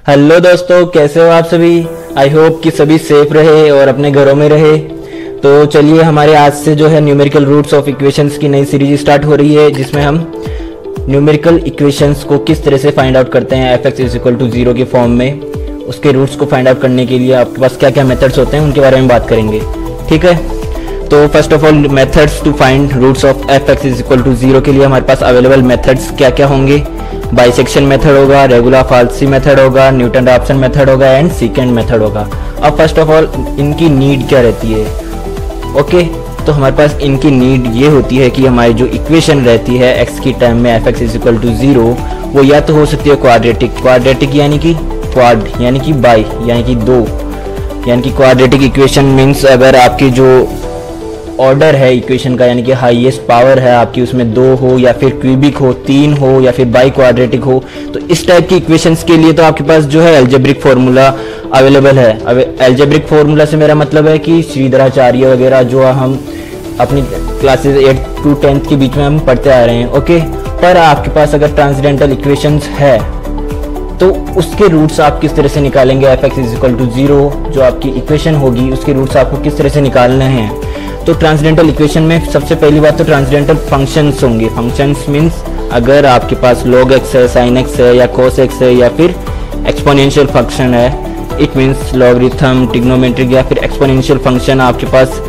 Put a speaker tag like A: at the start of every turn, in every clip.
A: Hello दोस्तों, कैसे हो आप सभी। आई होप कि सभी सेफ रहे और अपने घरों में रहे। तो चलिए, हमारे आज से जो है न्यूमेरिकल रूट्स ऑफ इक्वेशंस की नई सीरीज स्टार्ट हो रही है, जिसमें हम न्यूमेरिकल इक्वेशंस को किस तरह से फाइंड आउट करते हैं F X is equal to zero के फॉर्म में। उसके रूट्स को फाइंड आउट करने के लिए आपके पास क्या क्या मेथड्स होते हैं उनके बारे में बात करेंगे। ठीक है, तो first of all methods to find roots of F X is equal to zero के लिए हमारे पास अवेलेबल मेथड्स क्या क्या होंगे। बाइसेक्शन मेथड होगा, रेगुलर फाल्सी मेथड होगा, न्यूटन रैप्सन मेथड होगा एंड सीकेंड मेथड होगा। अब फर्स्ट ऑफ ऑल इनकी नीड क्या रहती है। ओके, तो हमारे पास इनकी नीड ये होती है कि हमारी जो इक्वेशन रहती है एक्स की टर्म में F X is equal to zero, वो या तो हो सकती है क्वाड्रेटिक यानी कि क्वाड यानी कि बाई यानी कि दो, यानी कि क्वाड्रेटिक इक्वेशन मीन्स अगर आपकी जो ऑर्डर है इक्वेशन का यानी कि हाईएस्ट पावर है आपकी उसमें दो हो, या फिर क्यूबिक हो, तीन हो, या फिर बाई क्वाड्रेटिक हो, तो इस टाइप की इक्वेशंस के लिए तो आपके पास जो है एल्जेब्रिक फार्मूला अवेलेबल है। अब एल्जेब्रिक फार्मूला से मेरा मतलब है कि श्रीधराचार्य वगैरह जो हम अपनी क्लासेस 8 to 10 के बीच में हम पढ़ते आ रहे हैं। ओके, पर आपके पास अगर ट्रांसडेंटल इक्वेशंस है तो उसके रूट्स आप किस तरह से निकालेंगे। F X is equal to zero जो आपकी इक्वेशन होगी उसके रूट्स आपको किस तरह से निकालने हैं। तो ट्रांसडेंटल इक्वेशन में सबसे पहली बात तो ट्रांसडेंटल फंक्शंस होंगे। फंक्शंस मीन्स अगर आपके पास log x है, sin x है या cos x है या फिर एक्सपोनेंशियल फंक्शन है, इट मीन्स लॉगरिथम, ट्रिग्नोमेट्रिक या फिर एक्सपोनेंशियल फंक्शन आपके पास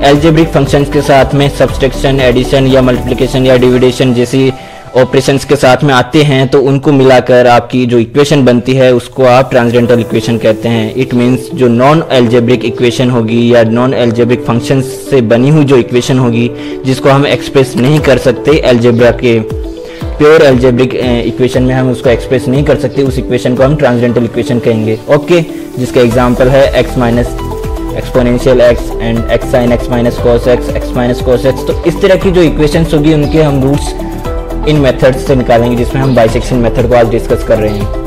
A: एल्जेब्रिक फंक्शंस के साथ में सब्सट्रैक्शन, एडिशन या मल्टीप्लिकेशन या डिविडेशन जैसी ऑपरेशंस के साथ में आते हैं, तो उनको मिलाकर आपकी जो इक्वेशन बनती है उसको आप ट्रांसडेंटल इक्वेशन कहते हैं। इट मीन्स जो नॉन एल्जेब्रिक इक्वेशन होगी या नॉन एल्जेब्रिक फंक्शंस से बनी हुई जो इक्वेशन होगी जिसको हम एक्सप्रेस नहीं कर सकते एल्जेब्रा के प्योर एल्जेब्रिक इक्वेशन में हम उसको एक्सप्रेस नहीं कर सकते, उस इक्वेशन को हम ट्रांसडेंटल इक्वेशन कहेंगे। ओके, जिसका एग्जाम्पल है x minus exponential x and x sine x minus cos x minus cos x. तो इस तरह की जो इक्वेशंस होगी उनके हम रूट्स इन मेथड्स से निकालेंगे, जिसमें हम बाइसेक्शन मेथड को आज डिस्कस कर रहे हैं।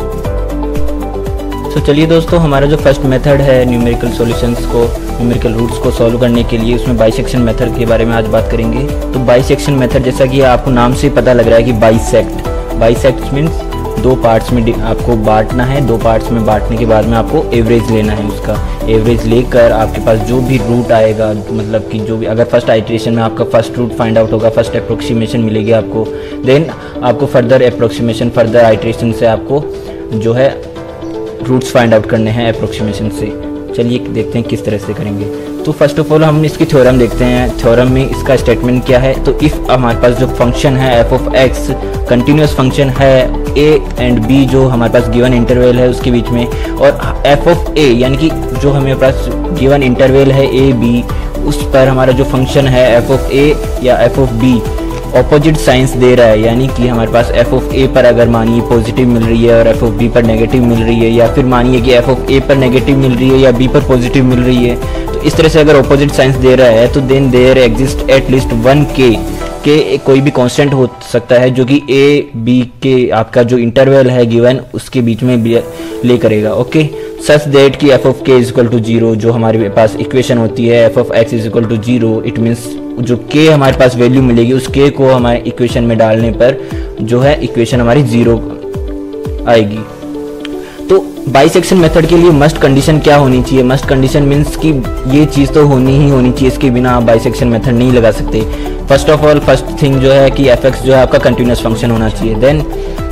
A: तो चलिए दोस्तों, हमारा जो फर्स्ट मेथड है न्यूमेरिकल सॉल्यूशंस को, न्यूमेरिकल रूट्स को सॉल्व करने के लिए, उसमें बाइसेक्शन मेथड के बारे में आज बात करेंगे। तो बाइसेक्शन मेथड जैसा कि आपको नाम से पता लग रहा है कि बाइसेक्ट मीन्स दो पार्ट्स में आपको बांटना है। दो पार्ट्स में बांटने के बाद में आपको एवरेज लेना है। उसका एवरेज लेकर आपके पास जो भी रूट आएगा, मतलब कि जो भी अगर फर्स्ट आइटरेशन में आपका फर्स्ट रूट फाइंड आउट होगा, फर्स्ट अप्रोक्सीमेशन मिलेगी आपको, देन आपको फर्दर अप्रोक्सीमेशन, फर्दर आइटरेशन से आपको जो है रूट्स फाइंड आउट करने हैं अप्रोक्सीमेशन से। चलिए देखते हैं किस तरह से करेंगे। तो फर्स्ट ऑफ ऑल हम इसकी थ्योरम देखते हैं। थ्योरम में इसका स्टेटमेंट क्या है। तो इफ़ हमारे पास जो फंक्शन है F of x continuous function है ए एंड बी जो हमारे पास गिवन इंटरवल है उसके बीच में, और एफ ऑफ ए यानी कि जो हमारे पास गिवन इंटरवल है ए बी, उस पर हमारा जो फंक्शन है एफ ऑफ ए या F of B opposite signs दे रहा है, यानी कि हमारे पास एफ ऑफ ए पर अगर मानिए पॉजिटिव मिल रही है और एफ ऑफ बी पर नेगेटिव मिल रही है, या फिर मानिए कि एफ ऑफ ए पर नेगेटिव मिल रही है या बी पर पॉजिटिव मिल रही है, तो इस तरह से अगर ऑपोजिट साइंस दे रहा है तो then there exist at least one के कोई भी कांस्टेंट हो सकता है जो कि ए बी के आपका जो इंटरवल है गिवन उसके बीच में ले करेगा। ओके, सच दैट कि F of K is equal to zero जो हमारे पास इक्वेशन होती है F of X is equal to zero, it means जो के हमारे पास वैल्यू मिलेगी उस के को हमारे इक्वेशन में डालने पर जो है इक्वेशन हमारी जीरो आएगी। तो बाइसेक्शन मेथड के लिए मस्ट कंडीशन क्या होनी चाहिए। मस्ट कंडीशन मीन्स कि ये चीज़ तो होनी ही होनी चाहिए, इसके बिना आप बाइसेक्शन मेथड नहीं लगा सकते। First of all first thing जो है कि एफ एक्स जो है आपका कंटिन्यूस फंक्शन होना चाहिए। देन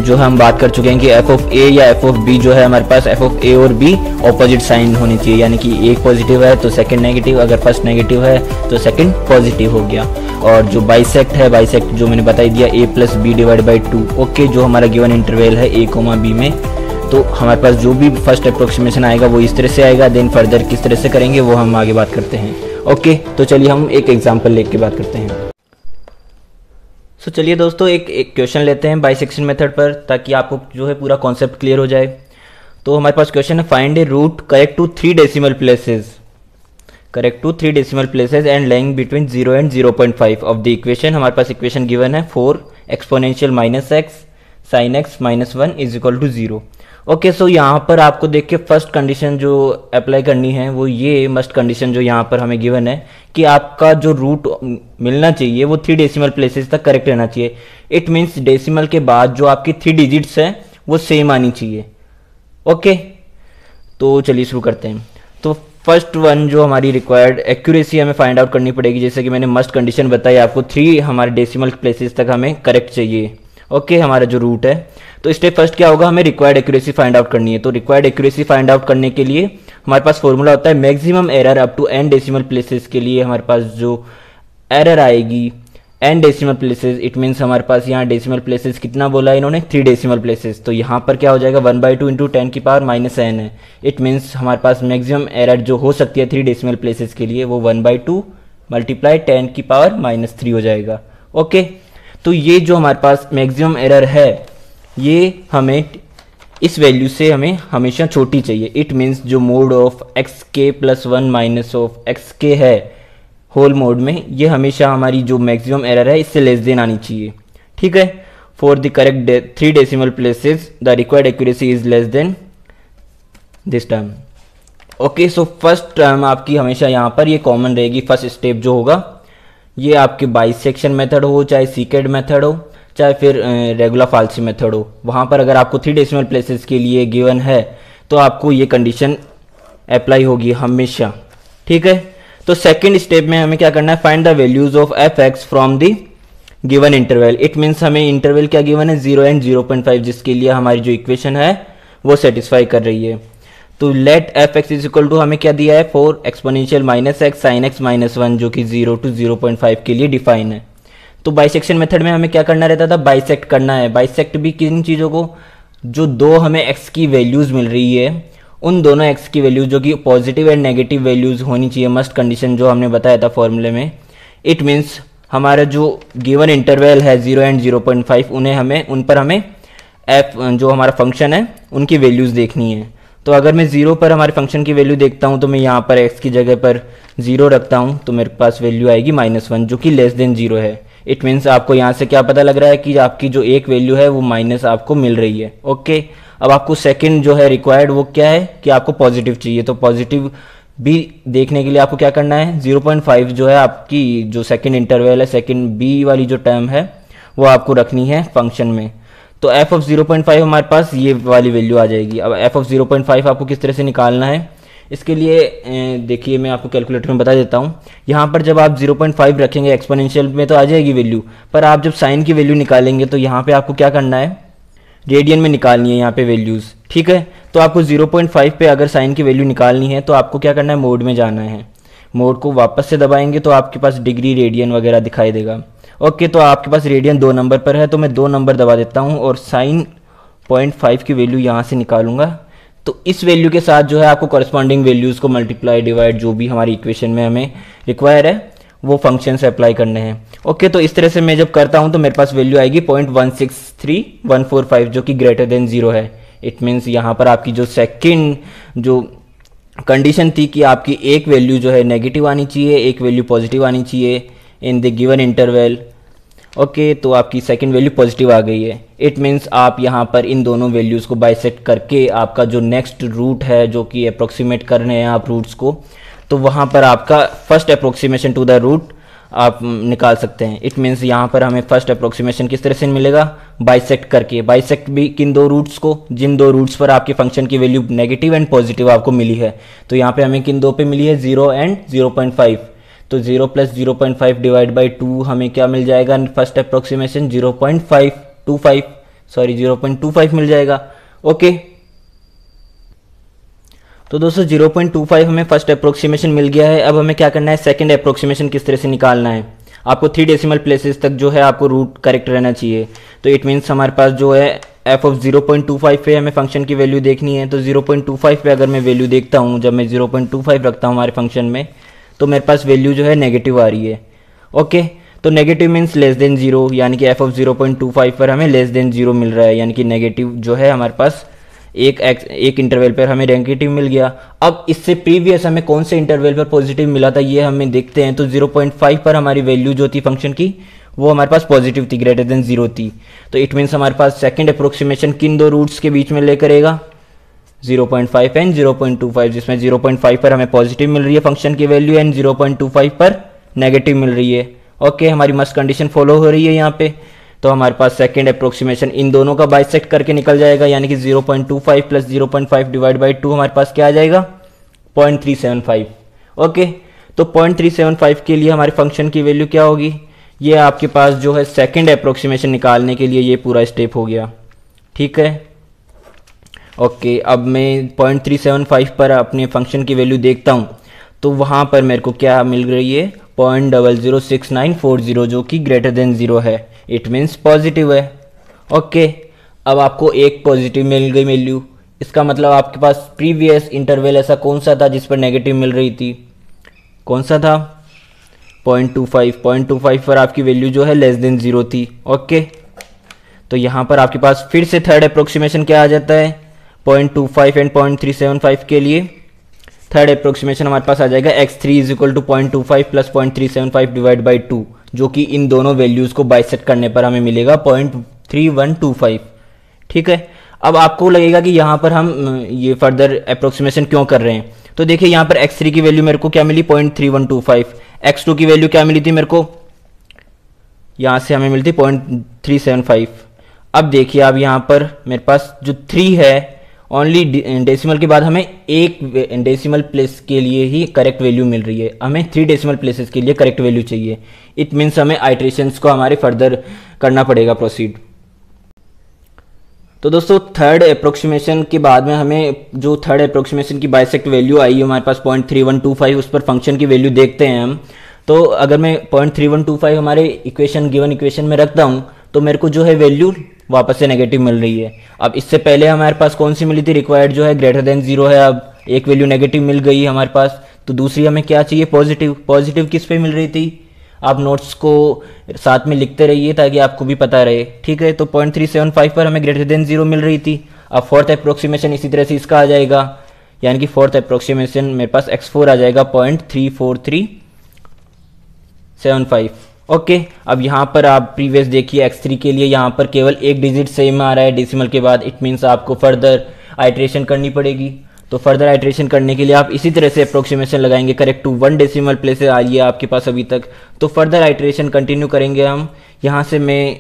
A: जो हम बात कर चुके हैं कि एफ ऑफ ए या एफ ऑफ बी जो है हमारे पास एफ ऑफ ए और बी ऑपोजिट साइन होनी चाहिए, यानी कि एक पॉजिटिव है तो सेकंड नेगेटिव, अगर फर्स्ट नेगेटिव है तो सेकंड पॉजिटिव हो गया। और जो बाइसेक्ट है, बाइसेक्ट जो मैंने बता दिया A plus B divide by two. Okay, जो हमारा गिवन इंटरवल है ए कोमा बी में, तो हमारे पास जो भी फर्स्ट अप्रोक्सीमेशन आएगा वो इस तरह से आएगा। देन फर्दर किस तरह से करेंगे वो हम आगे बात करते हैं। ओके, तो चलिए हम एक एग्जांपल लेके बात करते हैं। तो चलिए दोस्तों एक क्वेश्चन लेते हैं बाइसेक्शन मेथड पर, ताकि आपको जो है पूरा कॉन्सेप्ट क्लियर हो जाए। तो हमारे पास क्वेश्चन है find a root correct to 3 decimal places and lying between 0 and 0.5 of the equation. हमारे पास इक्वेशन गिवन है 4 exponential minus x sine x minus 1 is equal to 0। Okay, so यहाँ पर आपको देख के फर्स्ट कंडीशन जो अप्लाई करनी है वो ये मस्ट कंडीशन जो यहाँ पर हमें गिवन है कि आपका जो रूट मिलना चाहिए वो 3 डेसिमल प्लेसेस तक करेक्ट रहना चाहिए। इट मीन्स डेसिमल के बाद जो आपकी 3 डिजिट्स हैं वो सेम आनी चाहिए। ओके, तो चलिए शुरू करते हैं। तो फर्स्ट वन जो हमारी रिक्वायर्ड एक्यूरेसी हमें फाइंड आउट करनी पड़ेगी, जैसे कि मैंने मस्ट कंडीशन बताई आपको 3 हमारे डेसिमल प्लेसेस तक हमें करेक्ट चाहिए। ओके, हमारा जो रूट है, तो स्टेप फर्स्ट क्या होगा, हमें रिक्वायर्ड एक्यूरेसी फाइंड आउट करनी है। तो रिक्वायर्ड एक्यूरेसी फाइंड आउट करने के लिए हमारे पास फॉर्मूला होता है maximum error up to n decimal places के लिए हमारे पास जो एरर आएगी n decimal places, it means हमारे पास यहाँ डेसिमल प्लेसेस कितना बोला है इन्होंने, 3 डेसिमल प्लेसेस। तो यहाँ पर क्या हो जाएगा 1/2 इंटू 10 की पावर -n है। इट मीन्स हमारे पास मैक्सिमम एरर जो हो सकती है 3 डेसिमल प्लेसेस के लिए वो 1/2 मल्टीप्लाई 10 की पावर -3 हो जाएगा। ओके, तो ये जो हमारे पास मैक्सिमम एरर है ये हमें इस वैल्यू से हमें हमेशा छोटी चाहिए। इट मीन्स जो mode of xk + 1 minus of xk है होल मोड में, ये हमेशा हमारी जो मैक्सिमम एरर है इससे लेस देन आनी चाहिए। ठीक है, for the correct 3 decimal places the required accuracy is less than this term. Okay, so first term आपकी हमेशा यहाँ पर ये कॉमन रहेगी। फर्स्ट स्टेप जो होगा ये आपके बाइसेक्शन मेथड हो, चाहे सीकेड मेथड हो, चाहे फिर रेगुलर फाल्सी मेथड हो, वहाँ पर अगर आपको 3 डेसिमल प्लेसेस के लिए गिवन है तो आपको ये कंडीशन अप्लाई होगी हमेशा। ठीक है, तो सेकंड स्टेप में हमें क्या करना है, find the values of fx from the given interval. It means हमें इंटरवल क्या गिवन है 0 एंड 0.5, जिसके लिए हमारी जो इक्वेशन है वो सेटिस्फाई कर रही है। तो let fx is equal to हमें क्या दिया है 4 एक्सपोनेंशियल -x sin x -1 जो कि 0 to 0.5 के लिए डिफाइन है। तो बाइसेक्शन मेथड में हमें क्या करना रहता था, बाइसेक्ट करना है। बाइसेक्ट भी किन चीज़ों को, जो दो हमें x की वैल्यूज़ मिल रही है उन दोनों x की वैल्यूज जो कि पॉजिटिव एंड नेगेटिव वैल्यूज होनी चाहिए, मस्ट कंडीशन जो हमने बताया था फॉर्मूले में। इट मीन्स हमारा जो गिवन इंटरवल है 0 एंड 0.5 उन पर हमें f जो हमारा फंक्शन है उनकी वैल्यूज देखनी है। तो अगर मैं 0 पर हमारे फंक्शन की वैल्यू देखता हूँ तो मैं यहाँ पर x की जगह पर 0 रखता हूँ तो मेरे पास वैल्यू आएगी -1 जो कि लेस देन 0 है। इट मीन्स आपको यहाँ से क्या पता लग रहा है कि आपकी जो एक वैल्यू है वो माइनस आपको मिल रही है। ओके, अब आपको सेकंड जो है रिक्वायर्ड वो क्या है कि आपको पॉजिटिव चाहिए। तो पॉजिटिव भी देखने के लिए आपको क्या करना है 0.5 जो है आपकी जो सेकंड इंटरवल है, सेकंड बी वाली जो टर्म है वो आपको रखनी है फंक्शन में। तो f ऑफ 0.5 हमारे पास ये वाली वैल्यू आ जाएगी। अब f ऑफ 0.5 आपको किस तरह से निकालना है, इसके लिए देखिए मैं आपको कैलकुलेटर में बता देता हूँ। यहाँ पर जब आप 0.5 रखेंगे एक्सपोनेंशियल में तो आ जाएगी वैल्यू, पर आप जब साइन की वैल्यू निकालेंगे तो यहाँ पे आपको क्या करना है, रेडियन में निकालनी है यहाँ पे वैल्यूज़। ठीक है, तो आपको 0.5 पे अगर साइन की वैल्यू निकालनी है तो आपको क्या करना है, मोड में जाना है। मोड को वापस से दबाएंगे तो आपके पास डिग्री रेडियन वगैरह दिखाई देगा। ओके, तो आपके पास रेडियन 2 नंबर पर है तो मैं 2 नंबर दबा देता हूँ और साइन 0.5 की वैल्यू यहाँ से निकालूंगा। तो इस वैल्यू के साथ जो है आपको कॉरस्पॉन्डिंग वैल्यूज़ को मल्टीप्लाई डिवाइड जो भी हमारी इक्वेशन में हमें रिक्वायर है वो फंक्शन से अप्लाई करने हैं। ओके, तो इस तरह से मैं जब करता हूँ तो मेरे पास वैल्यू आएगी 0.163145 जो कि ग्रेटर देन 0 है। इट मीन्स यहाँ पर आपकी जो सेकंड जो कंडीशन थी कि आपकी एक वैल्यू जो है नेगेटिव आनी चाहिए, एक वैल्यू पॉजिटिव आनी चाहिए in the given interval. Okay, तो आपकी सेकंड वैल्यू पॉजिटिव आ गई है। इट मीन्स आप यहाँ पर इन दोनों वैल्यूज़ को बाइसेक्ट करके आपका जो नेक्स्ट रूट है जो कि अप्रोक्सीमेट कर रहे हैं आप रूट्स को, तो वहाँ पर आपका first approximation to the root आप निकाल सकते हैं। इट मीन्स यहाँ पर हमें फर्स्ट अप्रोक्सीमेशन किस तरह से मिलेगा, बाइसेक्ट करके। बाइसेक्ट भी किन 2 रूट्स को, जिन 2 रूट्स पर आपके फंक्शन की वैल्यू नेगेटिव एंड पॉजिटिव आपको मिली है। तो यहाँ पे हमें किन 2 पे मिली है 0 एंड 0.5। तो 0 + 0.5 डिवाइड बाई 2 हमें क्या मिल जाएगा, फर्स्ट अप्रोक्सीमेशन 0.25 मिल जाएगा। ओके, तो दोस्तों 0.25 हमें फर्स्ट अप्रोक्सीमेशन मिल गया है। अब हमें क्या करना है, सेकंड अप्रोक्सीमेशन किस तरह से निकालना है। आपको 3 डेसिमल प्लेसेस तक जो है आपको रूट करेक्ट रहना चाहिए। तो इट मीन्स हमारे पास जो है f ऑफ 0.25 पे हमें फंक्शन की वैल्यू देखनी है। तो 0.25 पे अगर मैं वैल्यू देखता हूँ, जब मैं 0.25 रखता हूँ हमारे फंक्शन में तो मेरे पास वैल्यू जो है नेगेटिव आ रही है। ओके, तो नेगेटिव मीन्स लेस देन 0, यानी कि f ऑफ 0.25 पर हमें लेस देन 0 मिल रहा है, यानी कि नेगेटिव जो है हमारे पास एक इंटरवल पर हमें नेगेटिव मिल गया। अब इससे प्रीवियस हमें कौन से इंटरवल पर पॉजिटिव मिला था ये हमें देखते हैं। तो 0.5 पर हमारी वैल्यू जो थी फंक्शन की वो हमारे पास पॉजिटिव थी, ग्रेटर देन 0 थी। तो इट मीन्स हमारे पास सेकंड अप्रोक्सीमेशन किन 2 रूट्स के बीच में लेकर आएगा, 0.5 एंड 0.25, जिसमें 0.5 पर हमें पॉजिटिव मिल रही है फंक्शन की वैल्यू एंड 0.25 पर नेगेटिव मिल रही है। ओके, हमारी मस्ट कंडीशन फॉलो हो रही है यहाँ पे। तो हमारे पास सेकेंड अप्रोक्सीमेशन इन दोनों का बाइसेक्ट करके निकल जाएगा, यानी कि 0.25 प्लस 0.5 डिवाइड बाई 2 हमारे पास क्या आ जाएगा 0.375। ओके, तो 0.375 के लिए हमारे फंक्शन की वैल्यू क्या होगी, ये आपके पास जो है सेकेंड अप्रोक्सीमेशन निकालने के लिए ये पूरा स्टेप हो गया। ठीक है, ओके, अब मैं 0.375 पर अपने फंक्शन की वैल्यू देखता हूँ, तो वहाँ पर मेरे को क्या मिल रही है 0.006940, जो कि ग्रेटर देन 0 है, इट मीन्स पॉजिटिव है। ओके, अब आपको एक पॉजिटिव मिल गई वैल्यू, इसका मतलब आपके पास प्रीवियस इंटरवल ऐसा कौन सा था जिस पर नेगेटिव मिल रही थी, कौन सा था 0.25 पर आपकी वैल्यू जो है लेस देन 0 थी। ओके, तो यहाँ पर आपके पास फिर से थर्ड अप्रोक्सीमेशन क्या आ जाता है 0.25 एंड 0.375 के लिए थर्ड अप्रोक्सीमेशन हमारे पास आ जाएगा x3 is equal to 0.25 plus 0.375 divide by 2, जो कि इन दोनों वैल्यूज़ को बाइसेक्ट करने पर हमें मिलेगा 0.3125। ठीक है, अब आपको लगेगा कि यहाँ पर हम ये फर्दर अप्रोक्सीमेशन क्यों कर रहे हैं, तो देखिए यहाँ पर x3 की वैल्यू मेरे को क्या मिली 0.3125, x2 की वैल्यू क्या मिली थी मेरे को, यहाँ से हमें मिलती 0.375। अब देखिए अब यहाँ पर मेरे पास जो 3 है ओनली डेसिमल के बाद हमें एक डेसिमल प्लेस के लिए ही करेक्ट वैल्यू मिल रही है, हमें 3 डेसिमल प्लेसेस के लिए करेक्ट वैल्यू चाहिए। इट मीन्स हमें आइट्रेशंस को हमारे फर्दर करना पड़ेगा प्रोसीड। तो दोस्तों थर्ड अप्रोक्सीमेशन के बाद में हमें जो थर्ड अप्रोक्सीमेशन की बाइसेक्ट वैल्यू आई है हमारे पास 0.3125, उस पर फंक्शन की वैल्यू देखते हैं हम। तो अगर मैं 0.3125 हमारे इक्वेशन गिवन इक्वेशन में रखता हूँ तो मेरे को जो है वैल्यू वापस से नेगेटिव मिल रही है। अब इससे पहले हमारे पास कौन सी मिली थी, रिक्वायर्ड जो है ग्रेटर देन 0 है, अब एक वैल्यू नेगेटिव मिल गई है हमारे पास, तो दूसरी हमें क्या चाहिए पॉजिटिव। पॉजिटिव किस पे मिल रही थी, आप नोट्स को साथ में लिखते रहिए ताकि आपको भी पता रहे। ठीक है, तो 0.375 पर हमें ग्रेटर देन 0 मिल रही थी। अब फोर्थ अप्रोक्सीमेशन इसी तरह से इसका आ जाएगा, यानी कि फोर्थ अप्रोक्सीमेशन मेरे पास x4 आ जाएगा 0.34375। ओके, अब यहाँ पर आप प्रीवियस देखिए x3 के लिए यहाँ पर केवल एक डिजिट सेम आ रहा है डेसिमल के बाद, इट मीन्स आपको फर्दर आइट्रेशन करनी पड़ेगी। तो फर्दर आइट्रेशन करने के लिए आप इसी तरह से अप्रोक्सीमेशन लगाएंगे, करेक्ट टू 1 डेसिमल प्लेसेस आ रही है आपके पास अभी तक। तो फर्दर आइट्रेशन कंटिन्यू करेंगे हम। यहाँ से मैं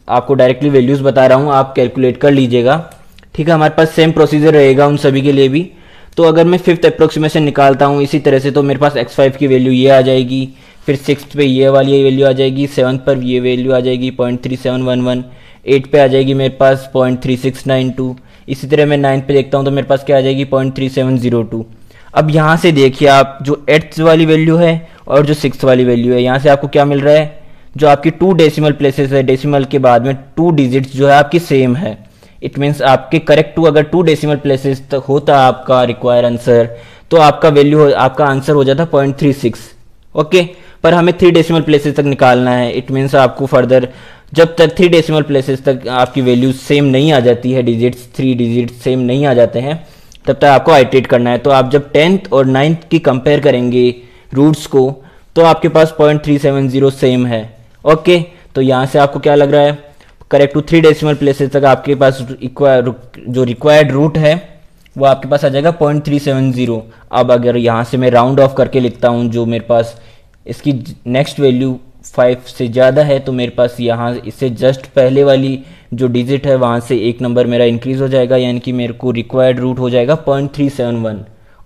A: आपको डायरेक्टली वैल्यूज़ बता रहा हूँ, आप कैलकुलेट कर लीजिएगा। ठीक है, हमारे पास सेम प्रोसीजर रहेगा उन सभी के लिए भी। तो अगर मैं फिफ्थ अप्रोक्सीमेशन निकालता हूँ इसी तरह से, तो मेरे पास x5 की वैल्यू ये आ जाएगी, फिर 6th पे ये वाली वैल्यू आ जाएगी, 7th पर ये वैल्यू आ जाएगी 0.3711, 8 पे आ जाएगी मेरे पास 0.3692, इसी तरह मैं 9th पे देखता हूँ तो मेरे पास क्या आ जाएगी 0.3702। अब यहाँ से देखिए आप जो 8th वाली वैल्यू है और जो 6th वाली वैल्यू है, यहाँ से आपको क्या मिल रहा है, जो आपकी 2 डेसिमल प्लेसेस है, डेसिमल के बाद में 2 डिजिट्स जो है आपकी सेम है। इट मीन्स आपके करेक्ट टू अगर 2 डेसिमल प्लेसेस तक होता आपका रिक्वायर आंसर, तो आपका वैल्यू आपका आंसर हो जाता 0.36। ओके, पर हमें 3 डेसिमल प्लेसेस तक निकालना है। इट मीन्स आपको फर्दर जब तक 3 डेसिमल प्लेसेस तक आपकी वैल्यू सेम नहीं आ जाती है, डिजिट्स 3 डिजिट्स सेम नहीं आ जाते हैं, तब तक आपको आइट्रेट करना है। तो आप जब 10th और 9th की कंपेयर करेंगे रूट्स को, तो आपके पास 0.370 सेम है। ओके, तो यहाँ से आपको क्या लग रहा है, करेक्ट टू 3 डेसिमल प्लेसेस तक आपके पास जो रिक्वायर्ड रूट है वो आपके पास आ जाएगा 0.370। अब अगर यहाँ से मैं राउंड ऑफ करके लिखता हूँ, जो मेरे पास इसकी नेक्स्ट वैल्यू 5 से ज़्यादा है, तो मेरे पास यहाँ इससे जस्ट पहले वाली जो डिजिट है वहाँ से एक नंबर मेरा इंक्रीज हो जाएगा, यानी कि मेरे को रिक्वायर्ड रूट हो जाएगा 0.371।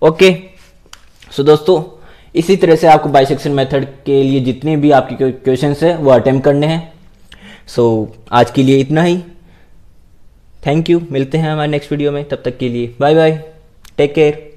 A: ओके, सो दोस्तों इसी तरह से आपको बाइसेक्शन मेथड के लिए जितने भी आपके क्वेश्चंस है वो अटेम्प्ट करने हैं। सो आज के लिए इतना ही, थैंक यू, मिलते हैं हमारे नेक्स्ट वीडियो में, तब तक के लिए बाय बाय, टेक केयर।